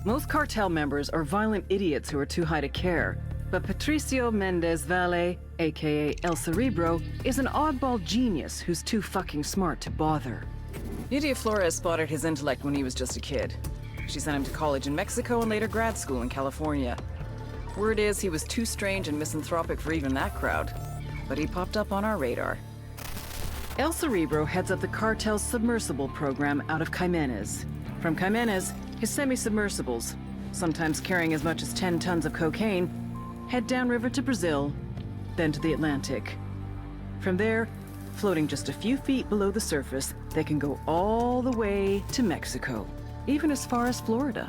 Most cartel members are violent idiots who are too high to care. But Patricio Mendez Valle, aka El Cerebro, is an oddball genius who's too fucking smart to bother. Nydia Flores spotted his intellect when he was just a kid. She sent him to college in Mexico and later grad school in California. Word is he was too strange and misanthropic for even that crowd. But he popped up on our radar. El Cerebro heads up the cartel's submersible program out of Jimenez. From Jimenez, his semi-submersibles, sometimes carrying as much as 10 tons of cocaine, head downriver to Brazil, then to the Atlantic. From there, floating just a few feet below the surface, they can go all the way to Mexico, even as far as Florida.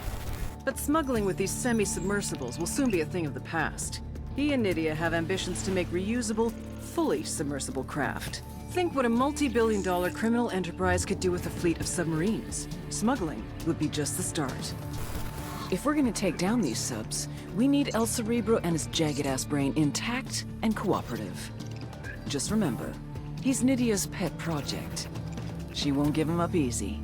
But smuggling with these semi-submersibles will soon be a thing of the past. He and Nydia have ambitions to make reusable, fully submersible craft. Think what a multi-billion-dollar criminal enterprise could do with a fleet of submarines. Smuggling would be just the start. If we're gonna take down these subs, we need El Cerebro and his jagged-ass brain intact and cooperative. Just remember, he's Nydia's pet project. She won't give him up easy.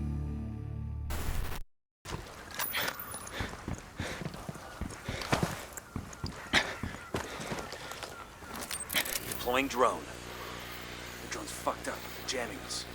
Deploying drone. The drone's fucked up, jamming us.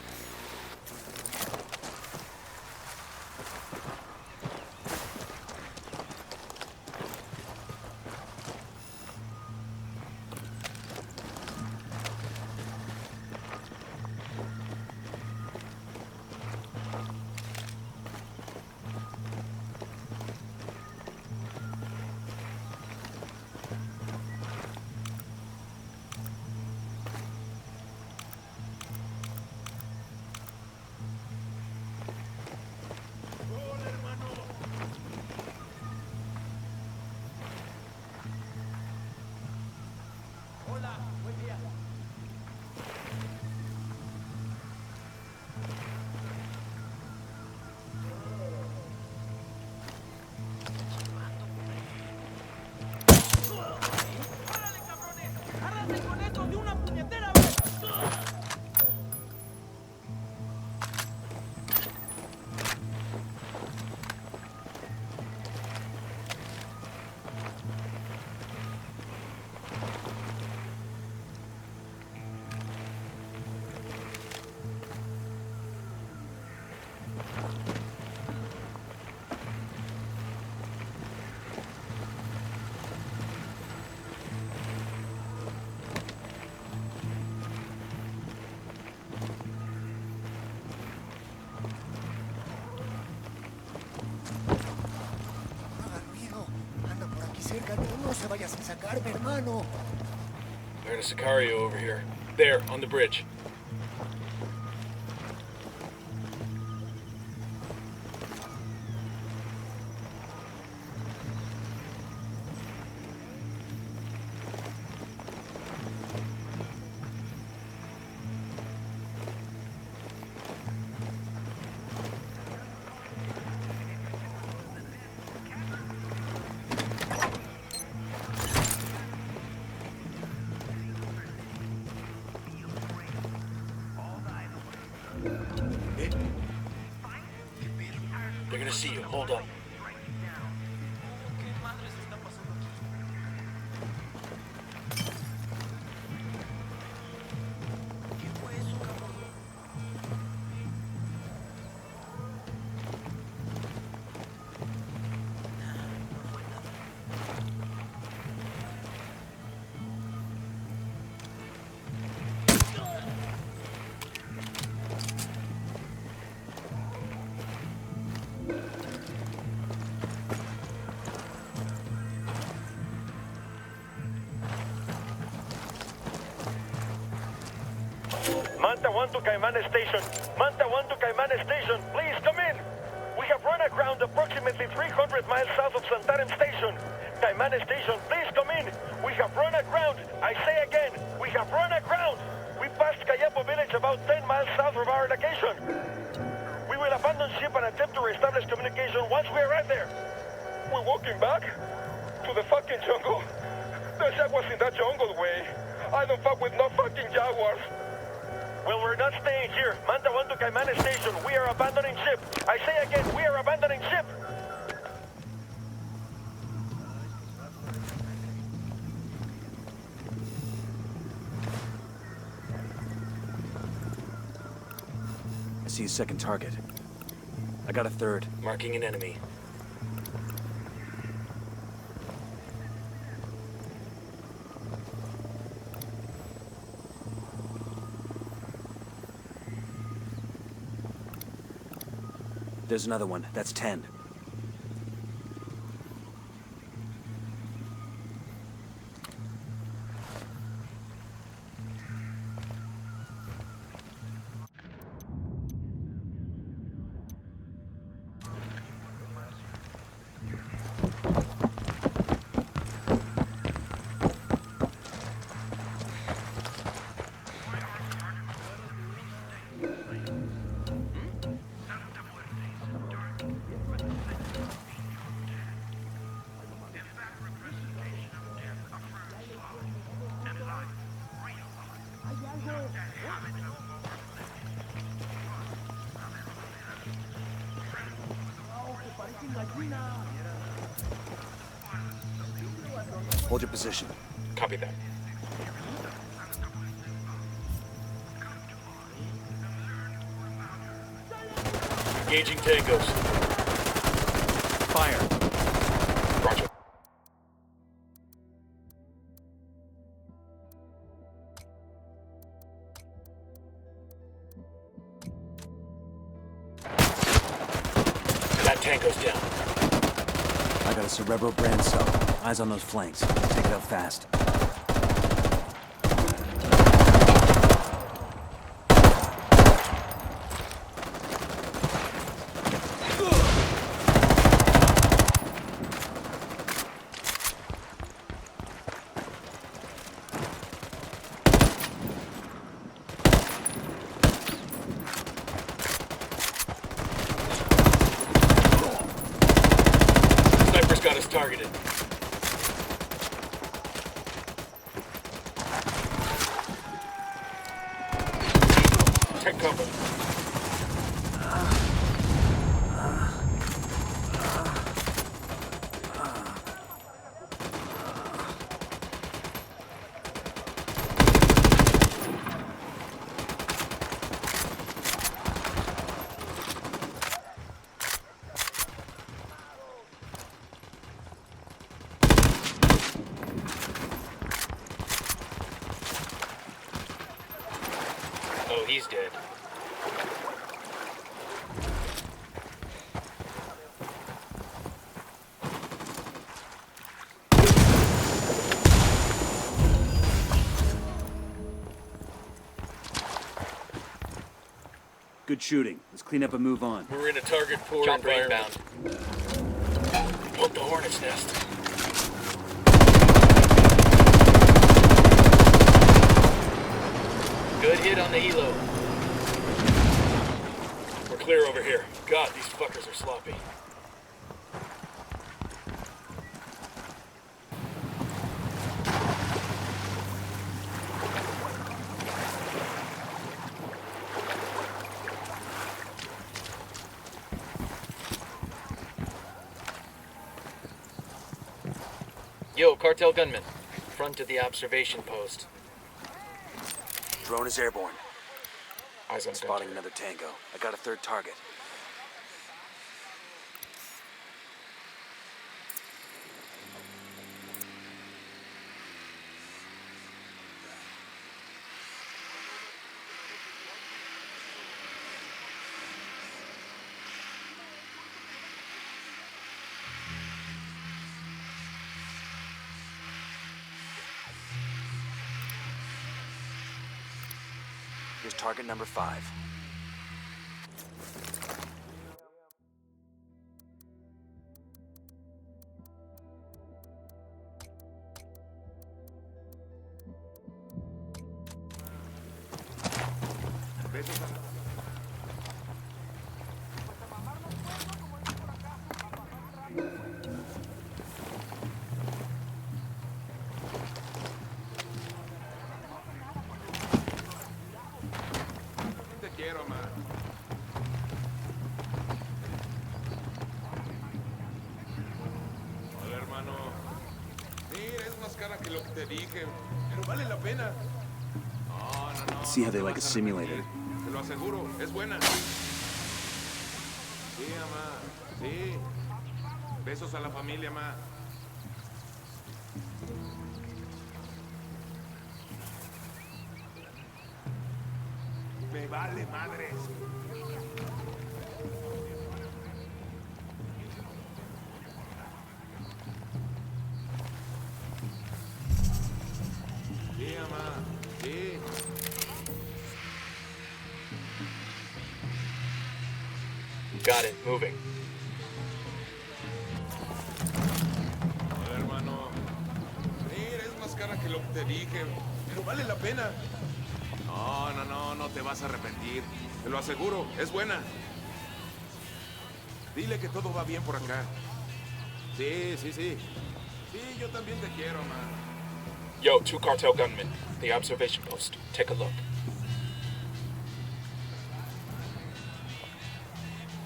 No se vaya sin sacarme, hermano. There's a Sicario over here. There, on the bridge. They're gonna see you. Hold up. Manta 1 to Caymanes Station. Manta 1 to Caymanes Station. Please come in. We have run aground approximately 300 miles south of Santarem Station. Caymanes Station, please come in. We have run aground. I say again, we have run aground. We passed Cayapo village about 10 miles south of our location. We will abandon ship and attempt to reestablish communication once we arrive there. We're walking back? To the fucking jungle? The jaguars in that jungle way. I don't fuck with no fucking jaguars. Well, we're not staying here. Manta 1 to Caymanes Station. We are abandoning ship. I say again, we are abandoning ship. see a second target. I got a third. Marking an enemy. There's another one. That's 10. Hold your position. Copy that. Engaging tangos. Fire! Roger. That tango's down. I got a Cerebro brand cell. Eyes on those flanks. Take it out fast. Sniper's got us targeted. Take cover. Oh, he's dead. Good shooting. Let's clean up and move on. We're in a target 4 Chopper environment. Want the hornet's nest. Good hit on the helo. We're clear over here. God, these fuckers are sloppy. Yo, cartel gunman. Front of the observation post. Drone is airborne. Eyes on Spotting gunter. another tango. I got a third target. Here's target number 5. Hola, hermano. Mira, es más cara que lo que te dije, pero vale la pena. No, no, no. See how they like a simulator. Te lo aseguro, es buena. Sí, mamá, sí. Besos a la familia, ma. Me vale madres. Sí, mamá, sí. Got it. Moving. Hola, hermano. Mira, es más cara que lo que te dije, pero vale la pena. No te vas a arrepentir. Te lo aseguro, es buena. Dile que todo va bien por acá. Sí. Sí, yo también te quiero, man. Yo, 2 cartel gunmen. The observation post. Take a look.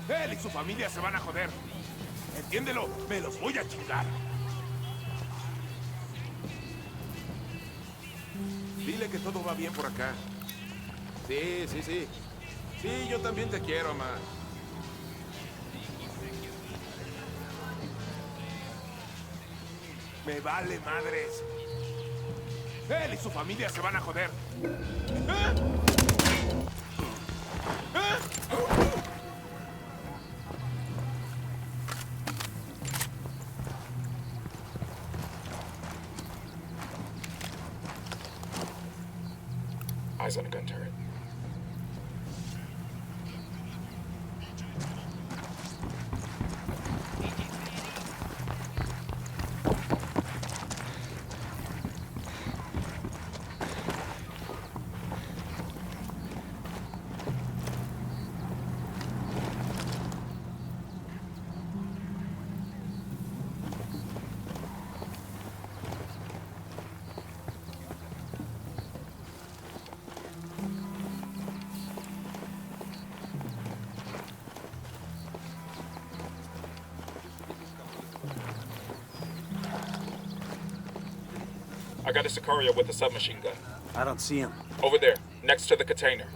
Él y su familia se van a joder. Entiéndelo, me los voy a chingar. Dile que todo va bien por acá. Sí. Sí, yo también te quiero, ma. Me vale madres. Él y su familia se van a joder. ¿Eh? Eyes on a gun turret. I got a Sicario with a submachine gun. I don't see him. Over there, next to the container.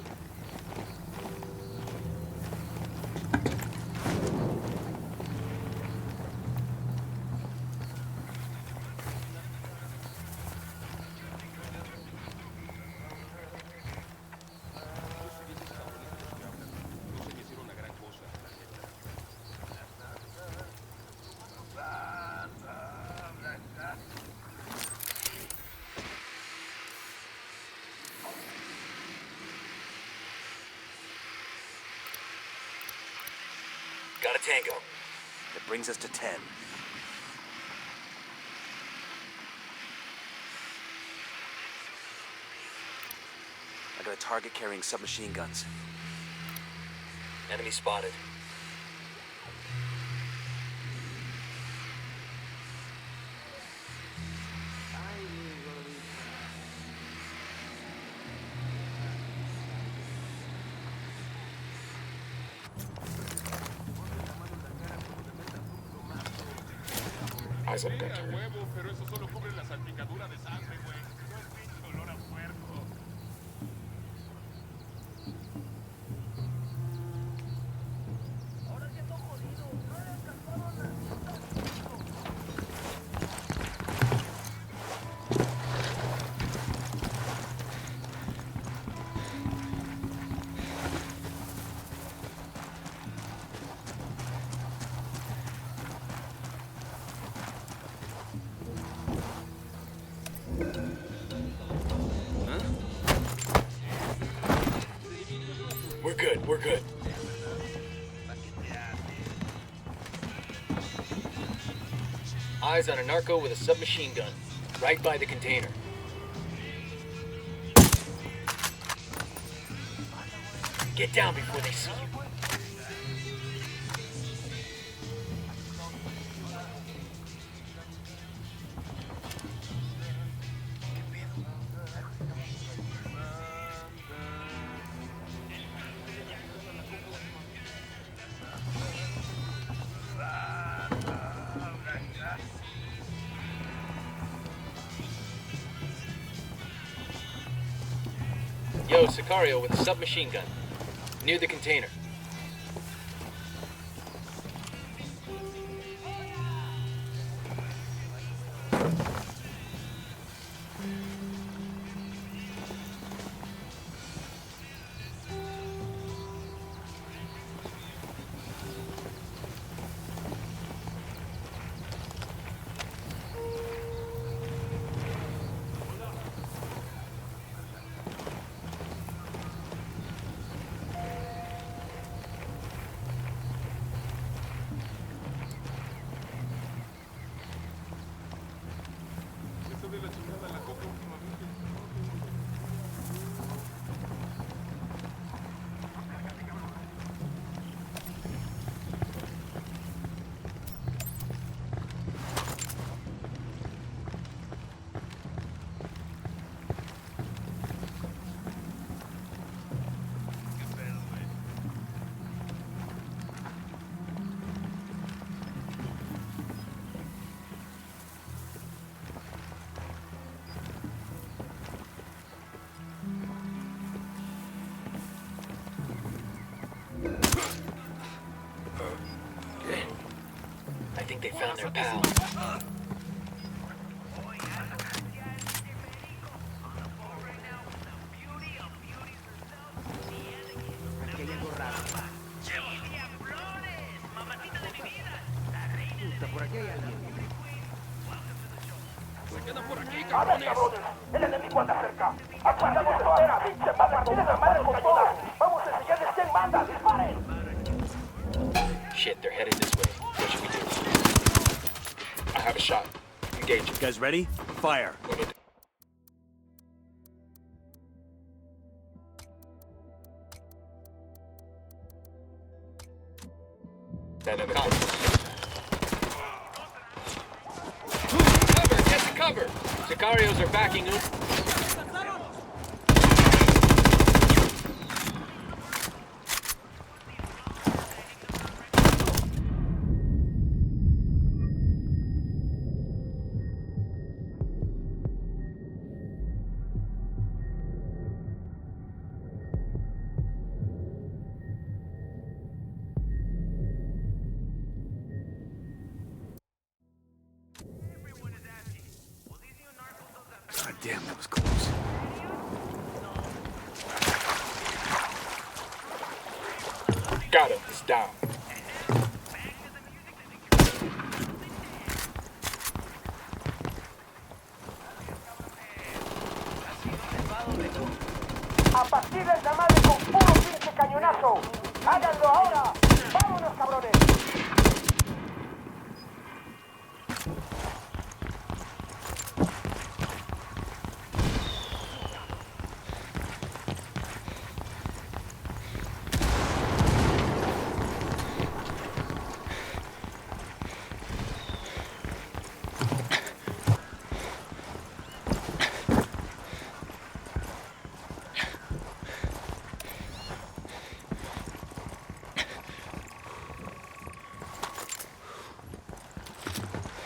Got a tango. That brings us to 10. I got a target carrying submachine guns. Enemy spotted. Eyes on a gun turret. Huevo, pero eso solo cubre la salpicadura de sangre, güey. No es pinche olor a puerco. We're good. Eyes on a narco with a submachine gun, right by the container. Get down before they see you. Yo, Sicario with a submachine gun. near the container. I think they found their pal. ¡El enemigo anda cerca! ¡Aguantamos ahora! ¡Se va a partir la madre con toda! ¡Vamos a enseñarles quién manda! ¡Disparen! Shit, they're headed this way. What should we do? I have a shot. Engage. You guys ready? Fire. That cover. Cover! Get the cover! Sicarios are backing up. God damn, that was close. Got him. He's down. ¡A partir de la madre con puro pinche cañonazo! ¡Háganlo ahora! ¡Vámonos, cabrones!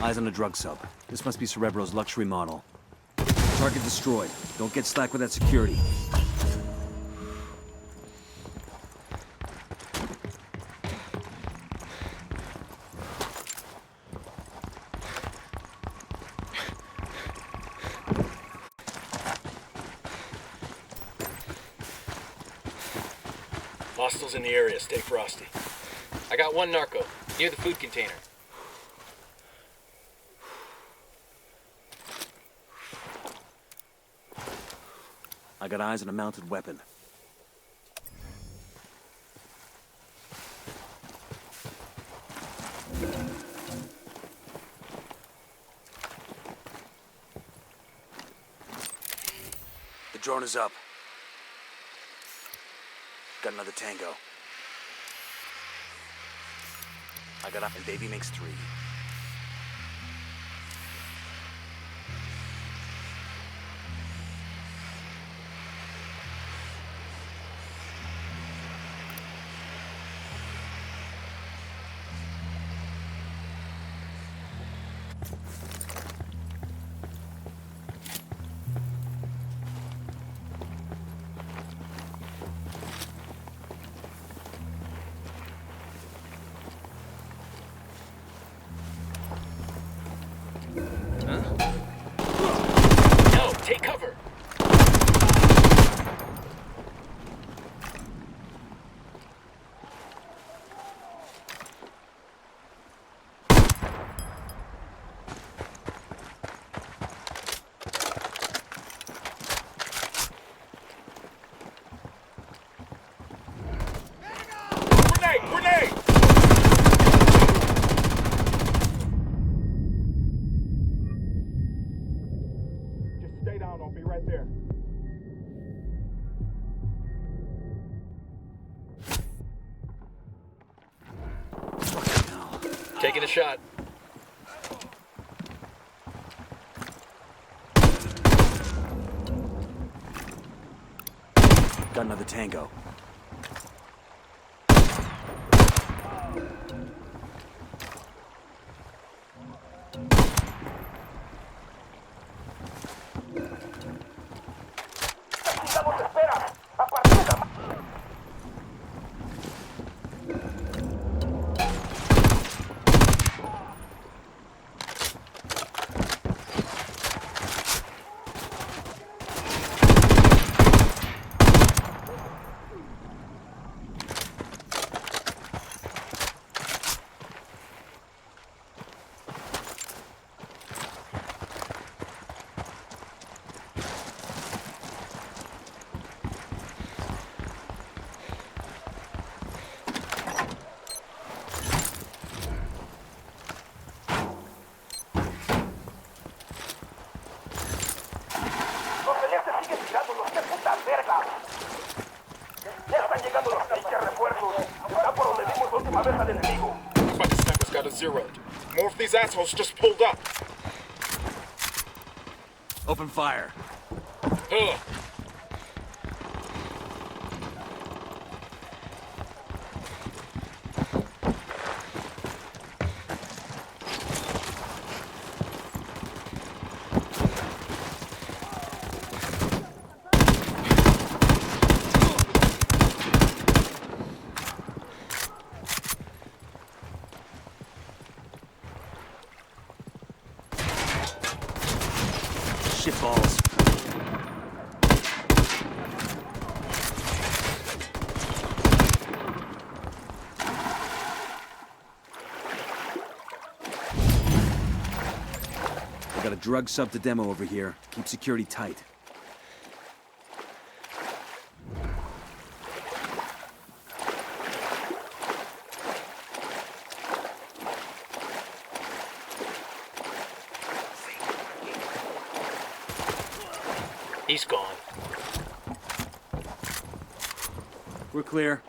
Eyes on a drug sub. This must be Cerebro's luxury model. Target destroyed. Don't get slack with that security. Hostiles in the area. Stay frosty. I got one narco, near the food container. I got eyes on a mounted weapon. The drone is up. Got another tango. I got up and baby makes 3. Taking a shot. Got another tango. But the sniper's got us zeroed. More of these assholes just pulled up. Open fire. Ugh. Shitballs. We got a drug sub to demo over here. Keep security tight. He's gone. We're clear.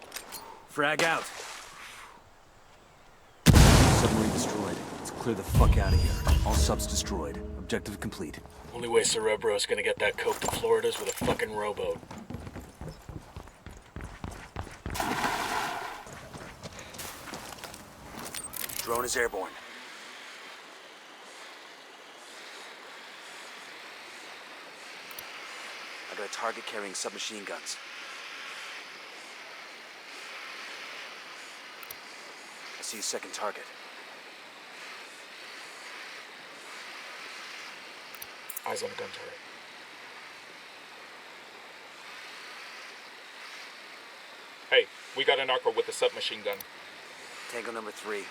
Frag out. Submarine destroyed. Let's clear the fuck out of here. All subs destroyed. Objective complete. Only way Cerebro's gonna get that coke to Florida is with a fucking rowboat. Drone is airborne. I got a target carrying submachine guns. I see a second target. Eyes on the gun turret. Hey, we got a narco with a submachine gun. Tango number 3.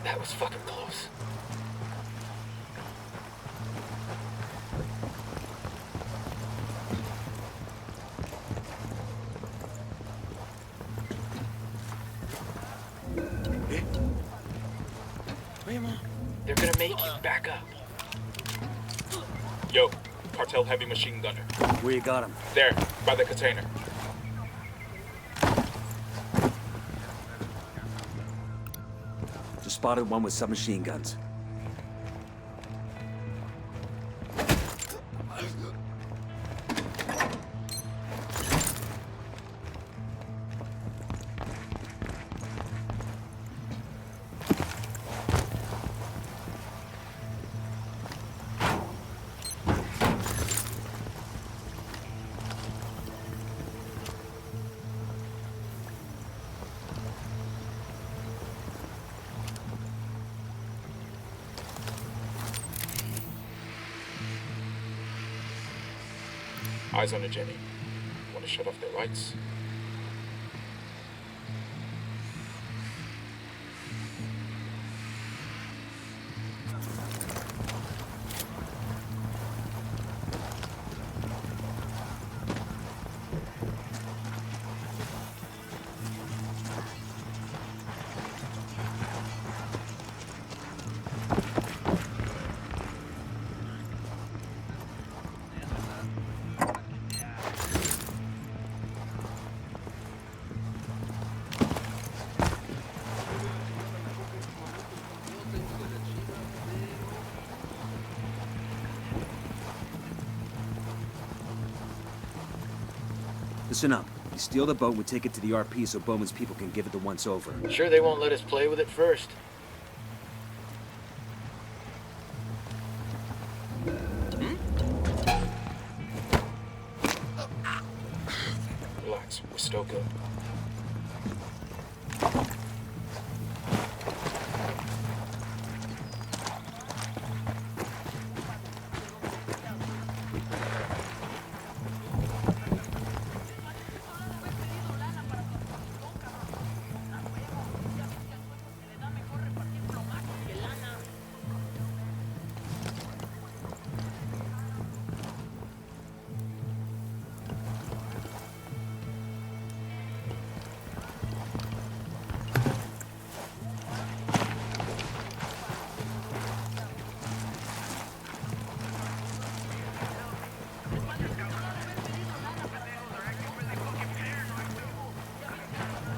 That was fucking close. They're gonna make you back up. Yo, cartel heavy machine gunner. Where you got him? There, by the container. Just spotted one with submachine guns. Eyes on the Jenny. Want to shut off their lights? Listen up. We steal the boat and we take it to the RP so Bowman's people can give it the once-over. Sure they won't let us play with it first. Relax, we're still good.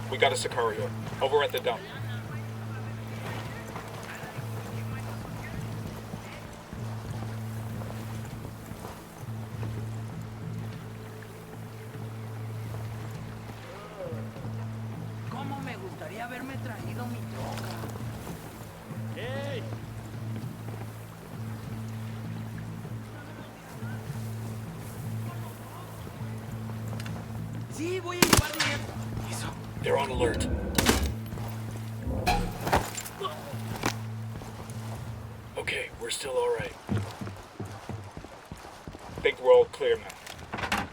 We got a Sicario. Over at the dump. ¿Cómo me gustaría haberme traído mi troca? ¡Ey! Sí, voy a llevar dinero. They're on alert. Okay, we're still all right. Think we're all clear now.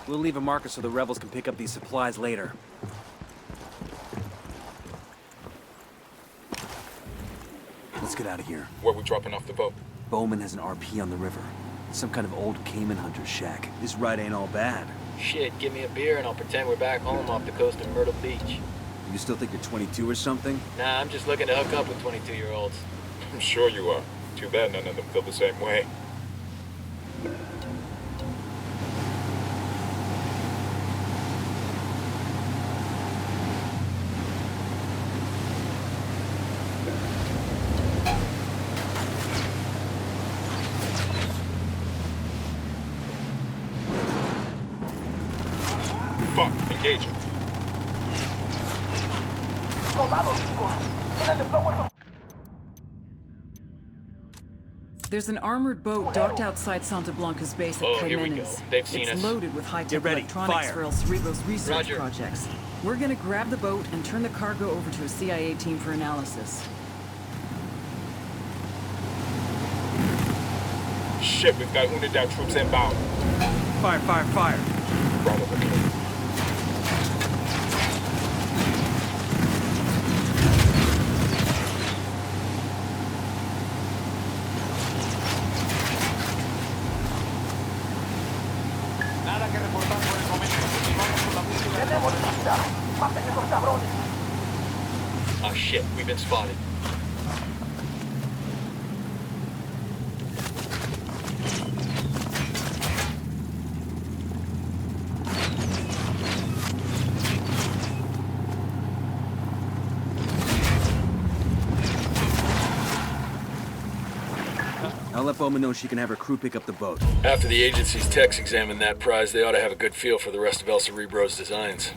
We'll leave a marker so the rebels can pick up these supplies later. Let's get out of here. Where we dropping off the boat? Bowman has an RP on the river. Some kind of old Cayman hunter's shack. This ride ain't all bad. Shit, give me a beer and I'll pretend we're back home off the coast of Myrtle Beach. You still think you're 22 or something? Nah, I'm just looking to hook up with 22-year-olds. I'm sure you are. Too bad none of them feel the same way. Fuck, engaging. There's an armored boat docked outside Santa Blanca's base at Oh, here we Caymanes. go. They've seen it's us. loaded with high-tech Get ready. electronics Fire. for El Cerebro's research Roger. projects. We're gonna grab the boat and turn the cargo over to a CIA team for analysis. Shit, we've got Unidad troops inbound. Fire, fire, fire! Bravo, okay. Oh shit, we've been spotted. I'll let Bowman know she can have her crew pick up the boat. After the agency's techs examine that prize, they ought to have a good feel for the rest of El Cerebro's designs.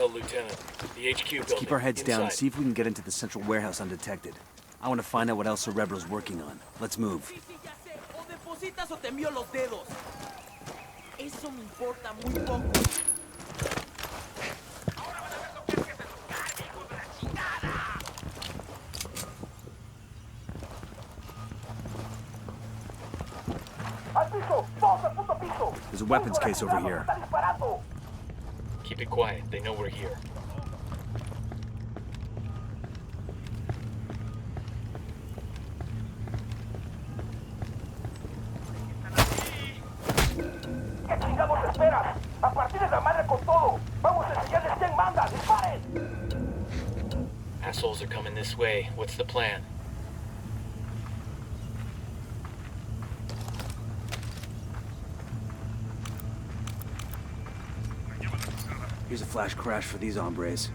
Oh, Lieutenant, the HQ building. Let's keep our heads down and inside. see if we can get into the central warehouse undetected. I want to find out what else Cerebro's working on. Let's move. Sí, sí, ya sé. O depositas o te envío los dedos. Eso me importa muy poco. There's a weapons case over here. Keep it quiet. They know we're here. ¿Qué chingados esperas? A partir de la madre con todo. Vamos a enseñarles quién manda. ¡Disparen! Assholes are coming this way. What's the plan? Here's a flash crash for these hombres.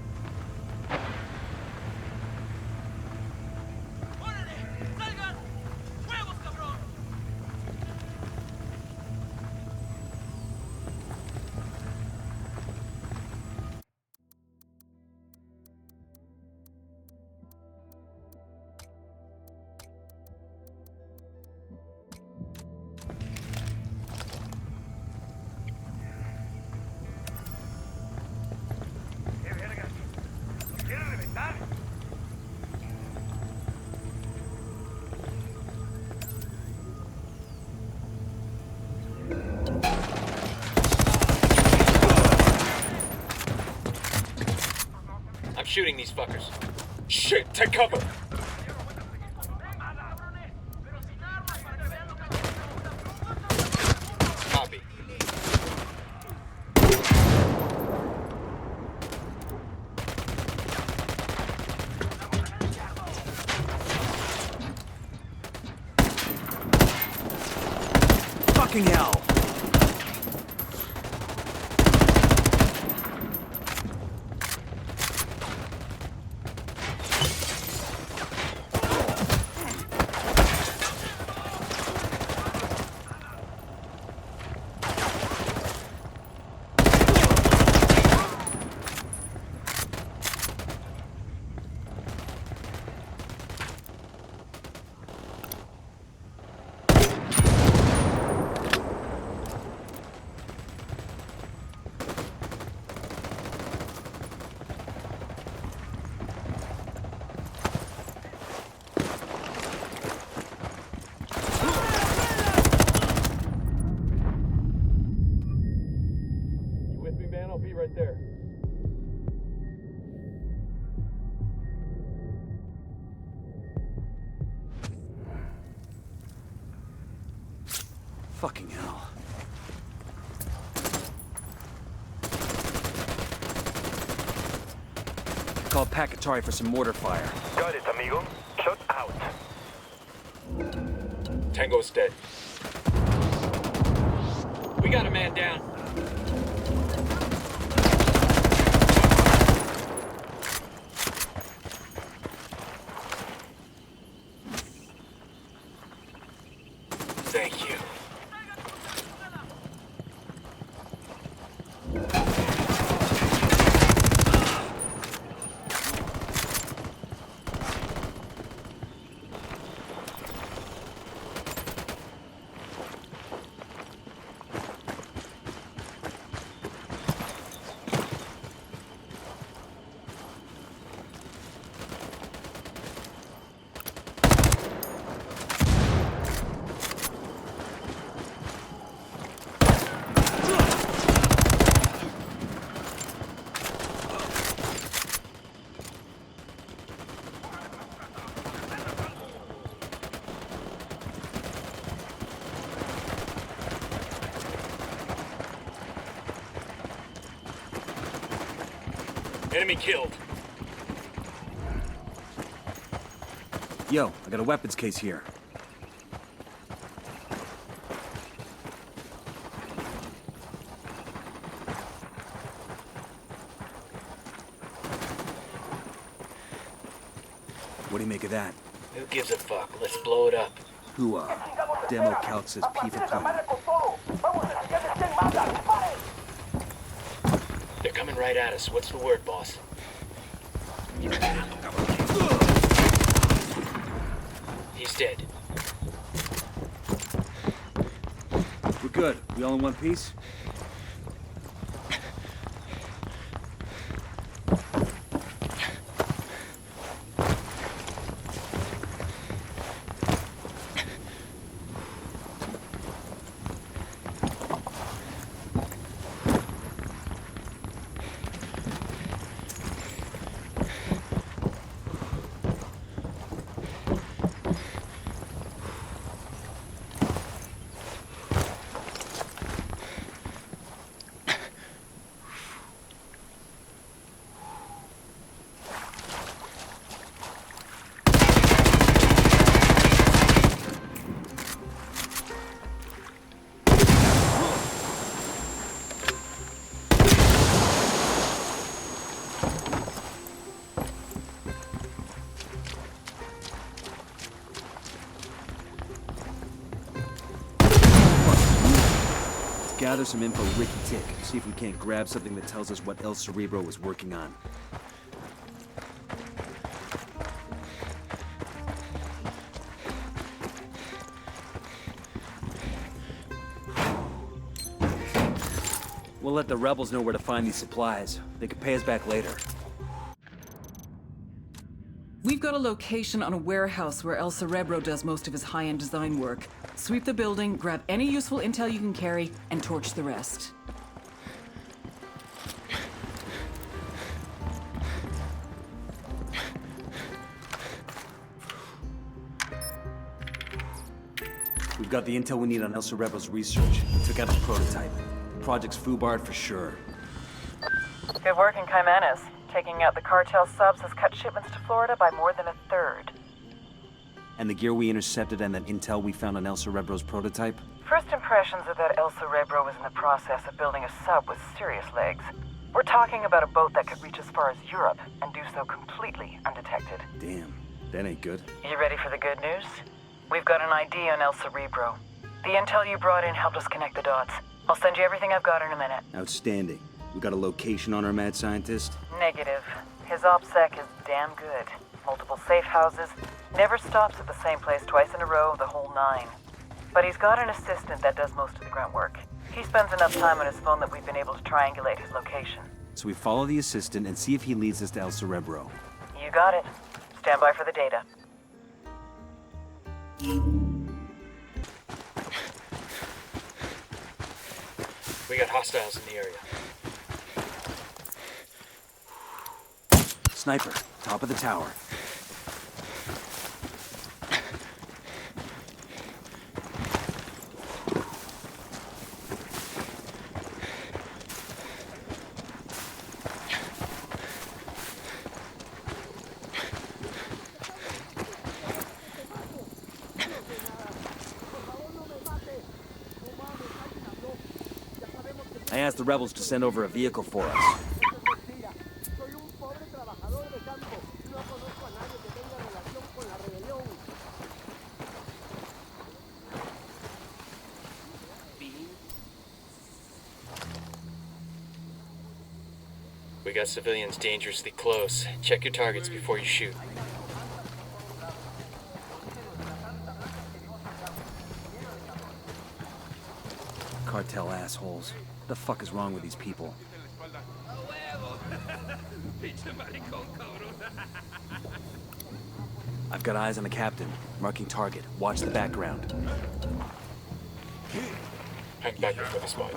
shooting these fuckers. Shit, take cover! Copy. Fucking hell! I'll be right there. Fucking hell. Call Packatari for some mortar fire. Got it, amigo. Shot out. Tango's dead. We got a man down. Thank you. Enemy killed. Yo, I got a weapons case here. What do you make of that? Who gives a fuck? Let's blow it up. Who, demo calc says P for Tony. They're coming right at us. What's the word, boss? He's dead. We're good. We all in one piece? Gather some info Ricky Tick. See if we can't grab something that tells us what El Cerebro was working on. We'll let the rebels know where to find these supplies. They could pay us back later. We've got a location on a warehouse where El Cerebro does most of his high-end design work. Sweep the building, grab any useful intel you can carry, and torch the rest. We've got the intel we need on El Cerebro's research. Took out the prototype. Project's foobarred for sure. Good work in Caymanes. Taking out the cartel subs has cut shipments to Florida by more than a third. And the gear we intercepted and that intel we found on El Cerebro's prototype? First impressions are that El Cerebro is in the process of building a sub with serious legs. We're talking about a boat that could reach as far as Europe and do so completely undetected. Damn, that ain't good. You ready for the good news? We've got an ID on El Cerebro. The intel you brought in helped us connect the dots. I'll send you everything I've got in a minute. Outstanding. We got a location on our mad scientist? Negative. His OPSEC is damn good. Multiple safe houses. Never stops at the same place twice in a row, the whole nine. But he's got an assistant that does most of the grunt work. He spends enough time on his phone that we've been able to triangulate his location. So we follow the assistant and see if he leads us to El Cerebro. You got it. Stand by for the data. We got hostiles in the area. Sniper, top of the tower. I asked the rebels to send over a vehicle for us. We got civilians dangerously close. Check your targets before you shoot. Cartel assholes. What the fuck is wrong with these people? I've got eyes on the captain. Marking target. Watch the background. Hang back before the spot.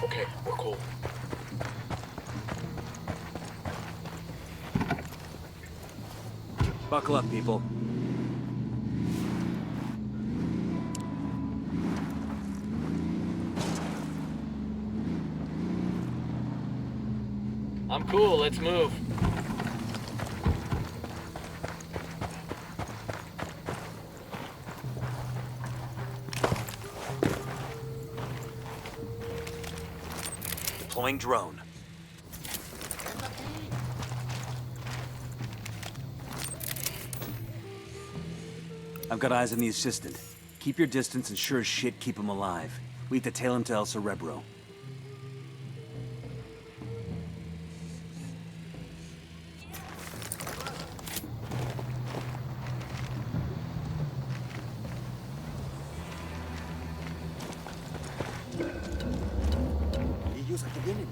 Okay, we're cool. Buckle up, people. I'm cool, let's move. Deploying drone. I've got eyes on the assistant. Keep your distance and sure as shit keep him alive. We have to tail him to El Cerebro. Ellos aquí vienen.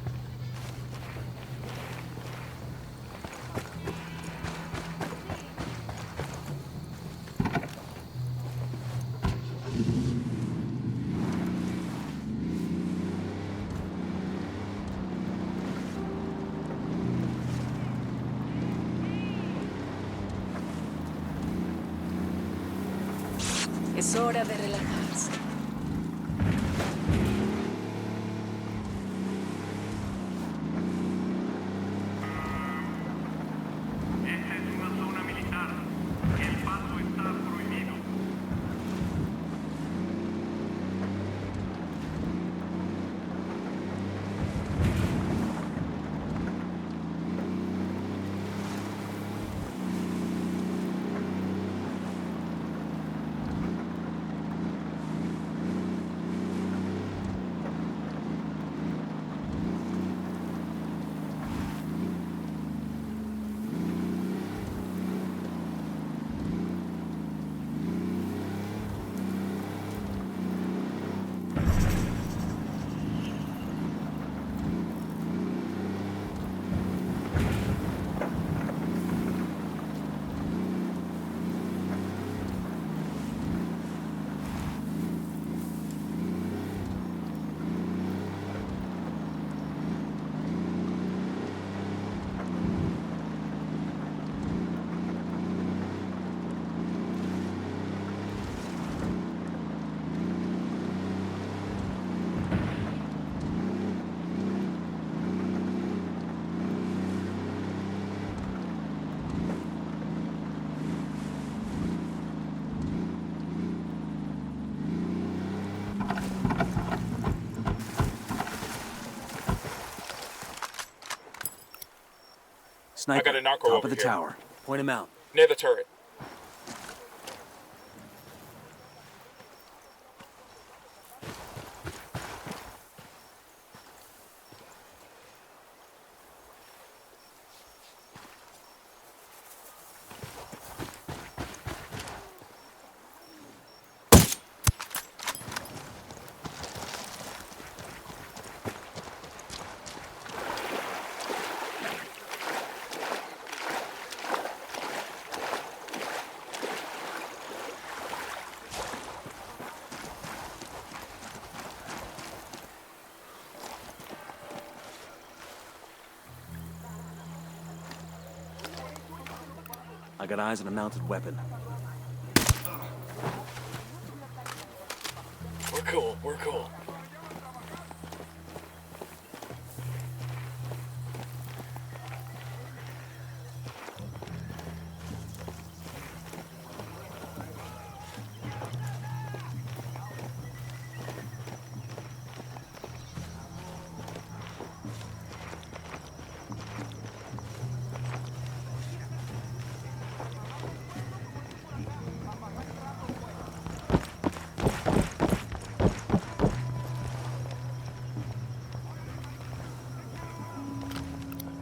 Es hora de relajarse. Esta es una zona militar. El paso está prohibido. Sniper, I got a narco top over of the here. tower. Point him out. Near the turret. I got eyes on a mounted weapon. We're cool, we're cool.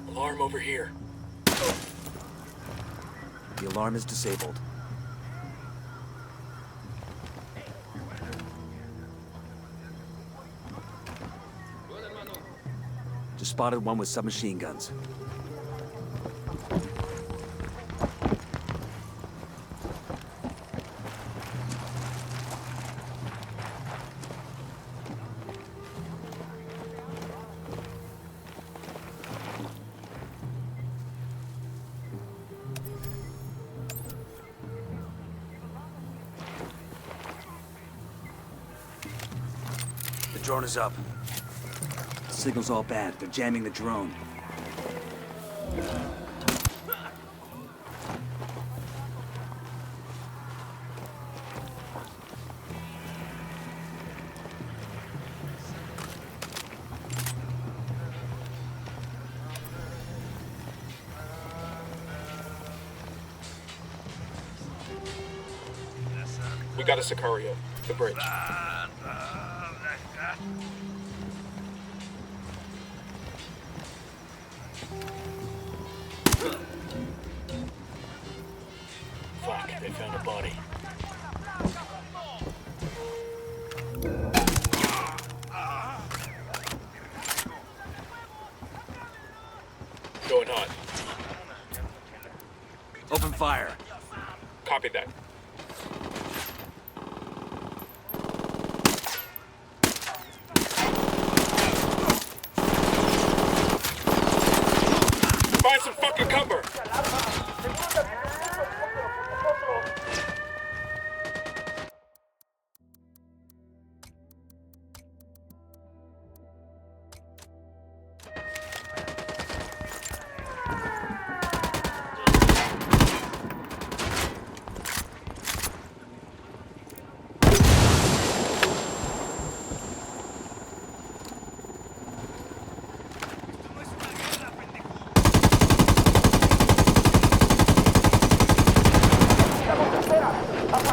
Alarm over here. The alarm is disabled. Just spotted one with submachine guns. The drone is up. The signal's all bad. They're jamming the drone. We got a Sicario. The bridge. Fuck, they found a body. Going hot. Open fire. Copy that. Find some fucking cover!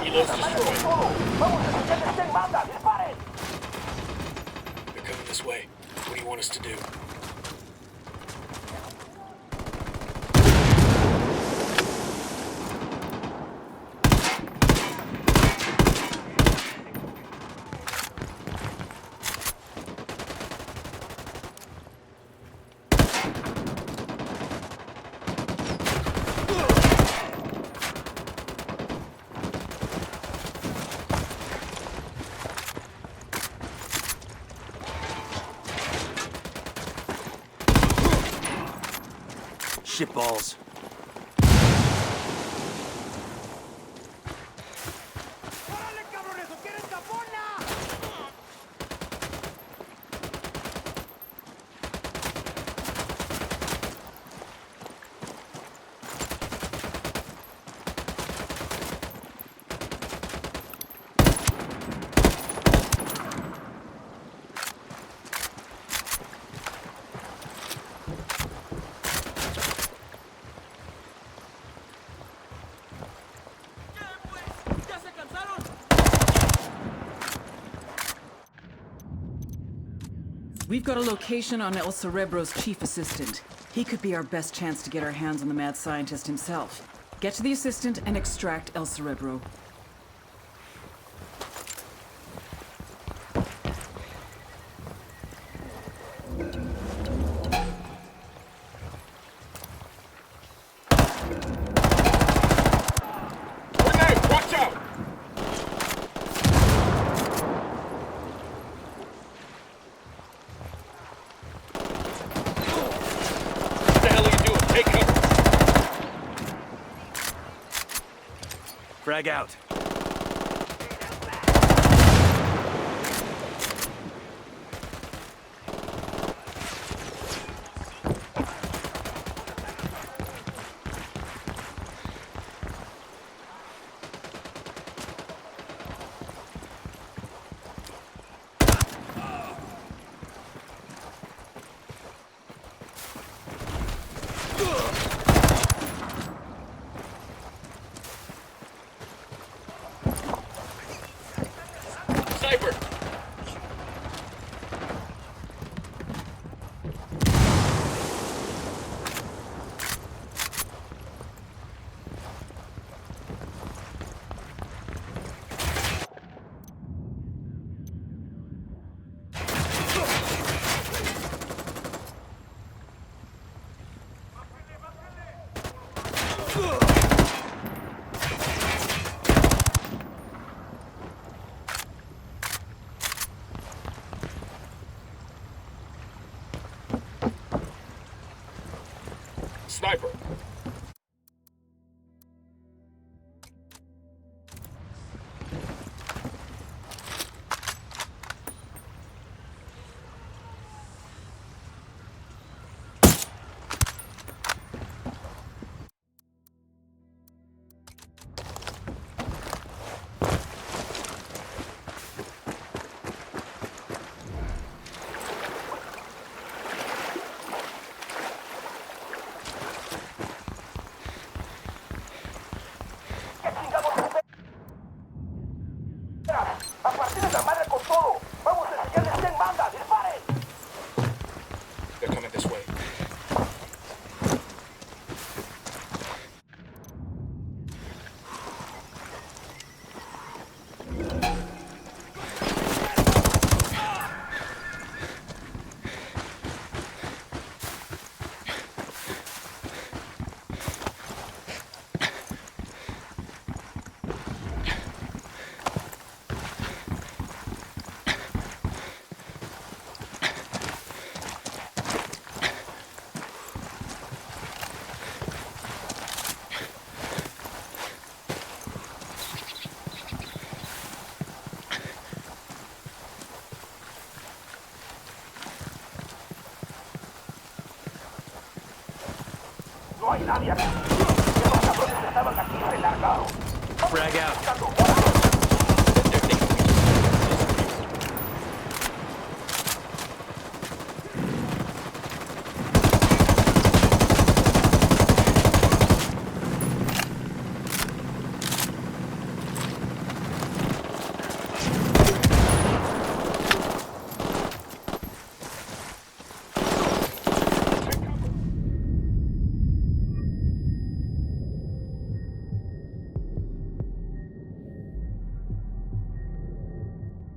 Helo's destroyed. They're coming this way. What do you want us to do? Shitballs. We've got a location on El Cerebro's chief assistant. He could be our best chance to get our hands on the mad scientist himself. Get to the assistant and extract El Cerebro. Grenade! Watch out! What the hell are you doing? Take cover! Frag out. Sniper! Sniper! ¿Qué chingados esperas? ¡A partir de la madre con todo! ¡Vamos a enseñarles quién manda! ¡Disparen! They're coming this way. No hay nadie aquí. Esos cabrones estaban aquí relargados. Frag out. Buscando bolas.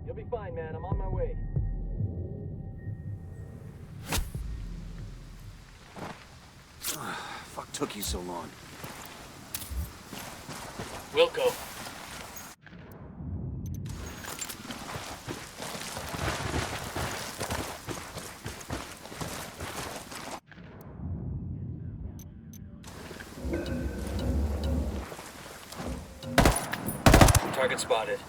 You'll be fine, man. I'm on my way. Fuck took you so long. We'll go. Target spotted.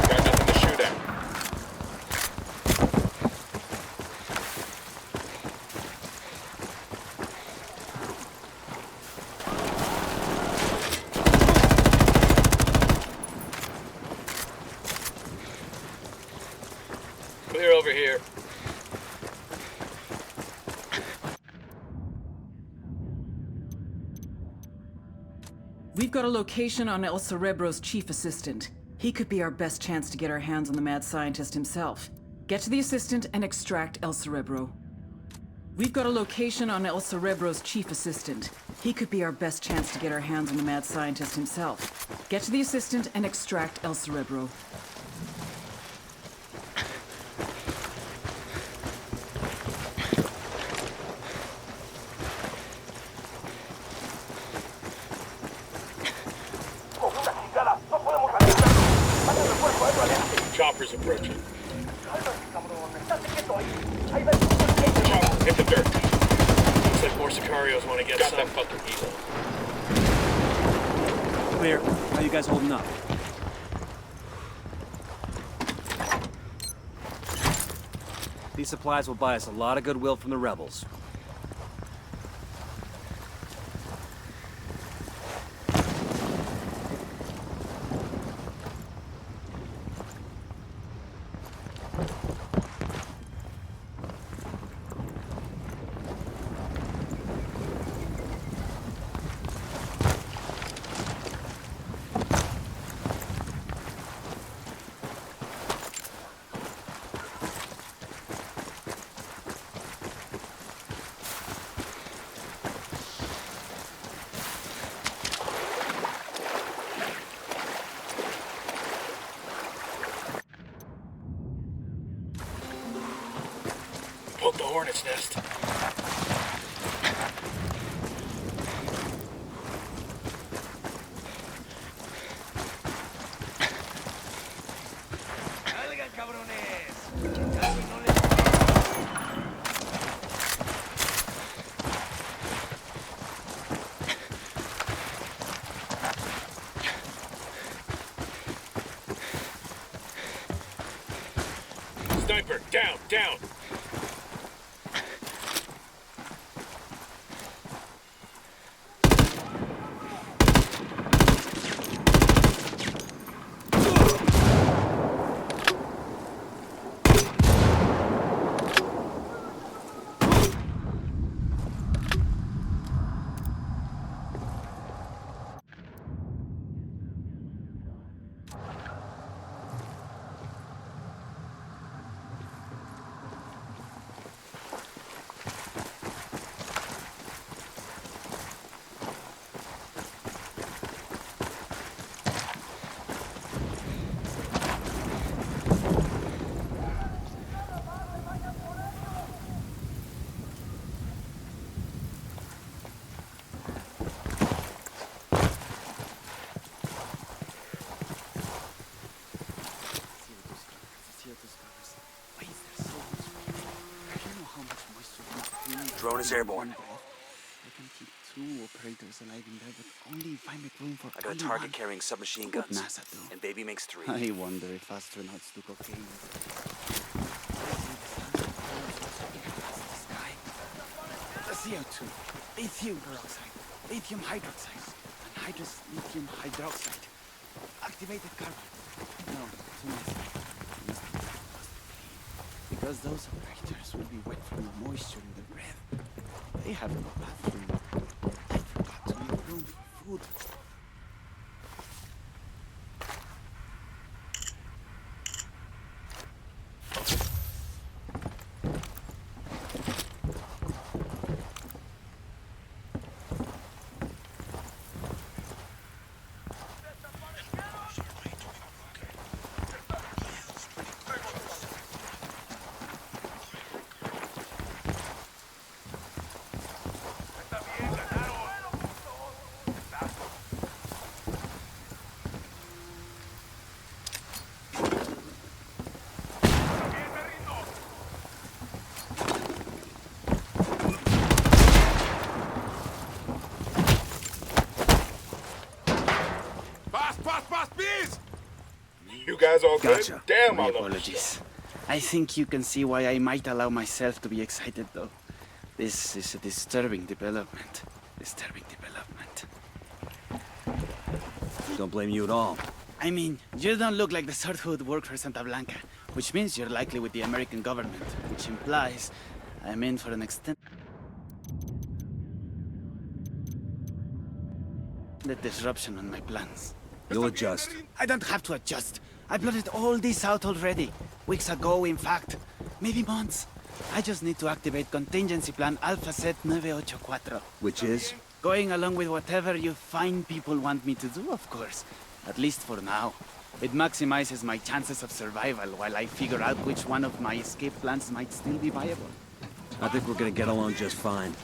Got nothing to shoot at. Clear over here. We've got a location on El Cerebro's chief assistant. He could be our best chance to get our hands on the mad scientist himself. Get to the assistant and extract El Cerebro. We've got a location on El Cerebro's chief assistant. He could be our best chance to get our hands on the mad scientist himself. Get to the assistant and extract El Cerebro. Con una chingada, no podemos arriesgarnos. Manda refuerzo adelante. Chopper's approaching. Cálmate, cabrón. Estate quieto ahí. Ahí va el puto esqueleto. Chopper, hit the dirt. Looks like more Sicarios want to get got some. That fucking helo. Clear. How you guys holding up? These supplies will buy us a lot of goodwill from the rebels. Poke the hornet's nest. Salgan, cabrones. Sniper, down, down. Drone is airborne. I can keep 2 operators alive in there, but only if I make room for I got a target carrying submachine guns. NASA do? And Baby makes 3. I wonder if astronauts do cocaine. The CO2, lithium peroxide, lithium hydroxide, anhydrous lithium hydroxide, activated carbon. No, too messy. Because those operators will be wet from the moisture in their breath. They have no bathroom. I forgot to make room for food. You guys all good? Gotcha. Damn, My I love this apologies. stuff. I think you can see why I might allow myself to be excited, though. This is a disturbing development. Disturbing development. Don't blame you at all. I mean, you don't look like the sort who would work for Santa Blanca, which means you're likely with the American government, which implies I'm in for an the disruption on my plans. You'll adjust. I don't have to adjust. I plotted all this out already. Weeks ago, in fact. Maybe months. I just need to activate contingency plan Alpha Set 984. Which is? Going along with whatever you fine people want me to do, of course. At least for now. It maximizes my chances of survival while I figure out which one of my escape plans might still be viable. I think we're gonna get along just fine.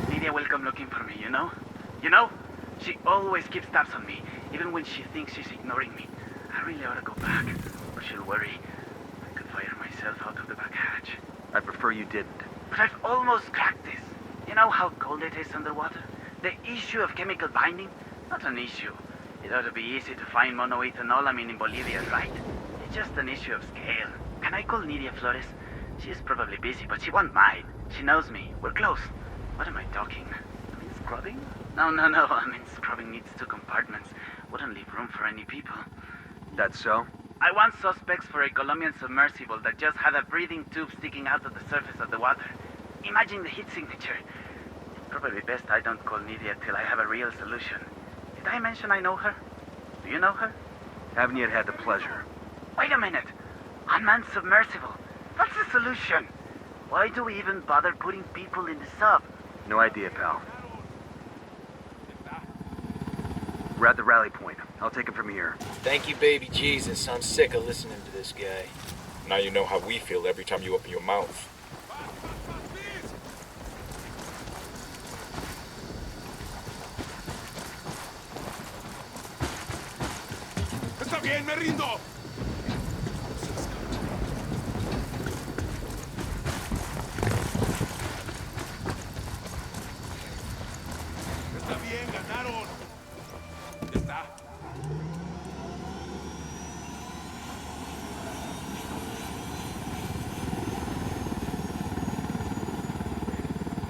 Lydia will come looking for me, you know? You know? She always keeps tabs on me, even when she thinks she's ignoring me. I really ought to go back, or she'll worry. I could fire myself out of the back hatch. I'd prefer you didn't. But I've almost cracked this. You know how cold it is underwater? The issue of chemical binding? Not an issue. It ought to be easy to find monoethanolamine in Bolivia, right? It's just an issue of scale. Can I call Nidia Flores? She's probably busy, but she won't mind. She knows me. We're close. What am I talking? I mean scrubbing? No. I mean scrubbing needs 2 compartments. Wouldn't leave room for any people. That's so? I want suspects for a Colombian submersible that just had a breathing tube sticking out of the surface of the water. Imagine the heat signature. It's probably best I don't call Nidia till I have a real solution. Did I mention I know her? Do you know her? Haven't yet had the pleasure. Wait a minute. Unmanned submersible. What's the solution? Why do we even bother putting people in the sub? No idea, pal. We're at the rally point. I'll take it from here. Thank you, baby Jesus. I'm sick of listening to this guy. Now you know how we feel every time you open your mouth. Está bien, me rindo. Está bien, ganaron. Ya está.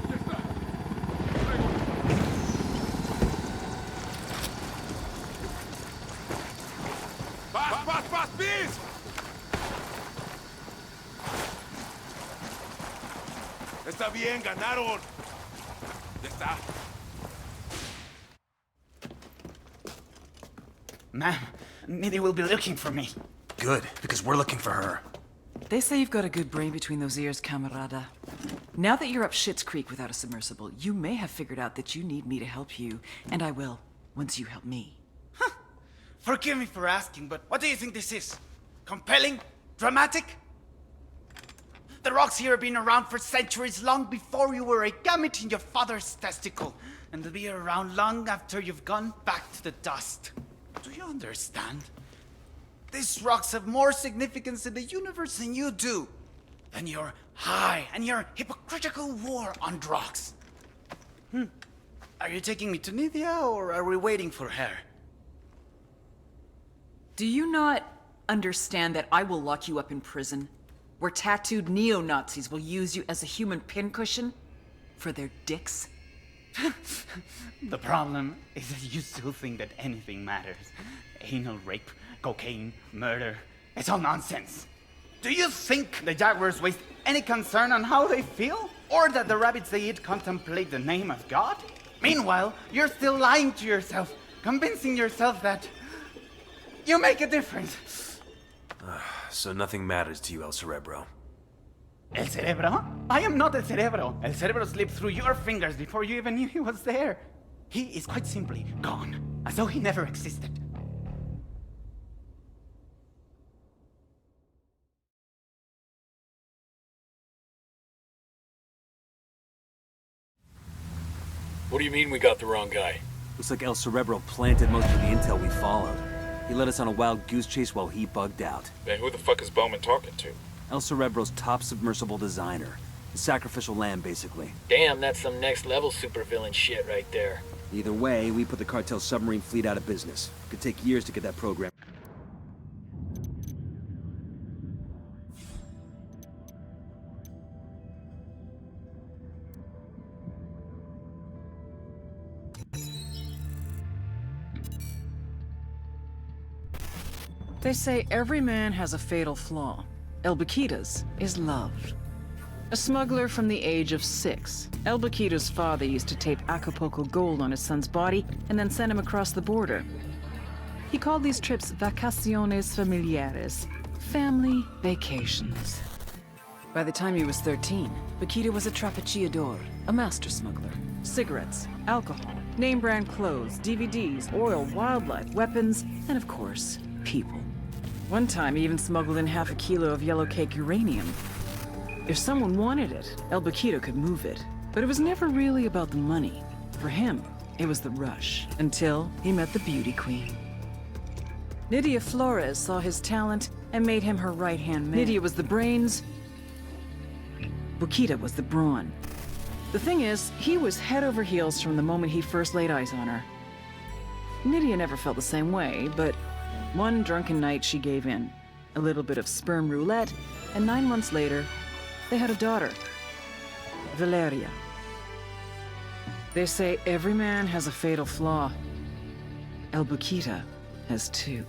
Ya está. Luego. ¡Paz, please! Está bien, ganaron. Ya está. Ma'am, Nidia will be looking for me. Good, because we're looking for her. They say you've got a good brain between those ears, camarada. Now that you're up Schitt's Creek without a submersible, you may have figured out that you need me to help you, and I will, once you help me. Forgive me for asking, but what do you think this is? Compelling? Dramatic? The rocks here have been around for centuries, long before you were a gamete in your father's testicle. And they'll be around long after you've gone back to the dust. Do you understand? These rocks have more significance in the universe than you do. Than your high and your hypocritical war on rocks. Are you taking me to Nidia, or are we waiting for her? Do you not understand that I will lock you up in prison, where tattooed neo-Nazis will use you as a human pincushion for their dicks? The problem is that you still think that anything matters. Anal rape, cocaine, murder. It's all nonsense. Do you think the jaguars waste any concern on how they feel? Or that the rabbits they eat contemplate the name of God? Meanwhile, you're still lying to yourself, convincing yourself that you make a difference. So nothing matters to you, El Cerebro. El Cerebro? I am not El Cerebro. El Cerebro slipped through your fingers before you even knew he was there. He is quite simply gone, as though he never existed. What do you mean we got the wrong guy? Looks like El Cerebro planted most of the intel we followed. He led us on a wild goose chase while he bugged out. Then who the fuck is Bowman talking to? El Cerebro's top submersible designer. The sacrificial lamb, basically. Damn, that's some next level supervillain shit right there. Either way, we put the cartel submarine fleet out of business. Could take years to get that program. They say every man has a fatal flaw. El Baquita's is love. A smuggler from the age of 6, El Baquita's father used to tape Acapulco gold on his son's body and then send him across the border. He called these trips vacaciones familiares, family vacations. By the time he was 13, Baquita was a trapechiador, a master smuggler. Cigarettes, alcohol, name-brand clothes, DVDs, oil, wildlife, weapons, and of course, people. One time, he even smuggled in half a kilo of yellow cake uranium. If someone wanted it, El Baquita could move it. But it was never really about the money. For him, it was the rush, until he met the beauty queen. Nydia Flores saw his talent and made him her right-hand man. Nydia was the brains, Baquita was the brawn. The thing is, he was head over heels from the moment he first laid eyes on her. Nydia never felt the same way, but one drunken night she gave in. A little bit of sperm roulette, and 9 months later, they had a daughter, Valeria. They say every man has a fatal flaw. El Baquita has 2.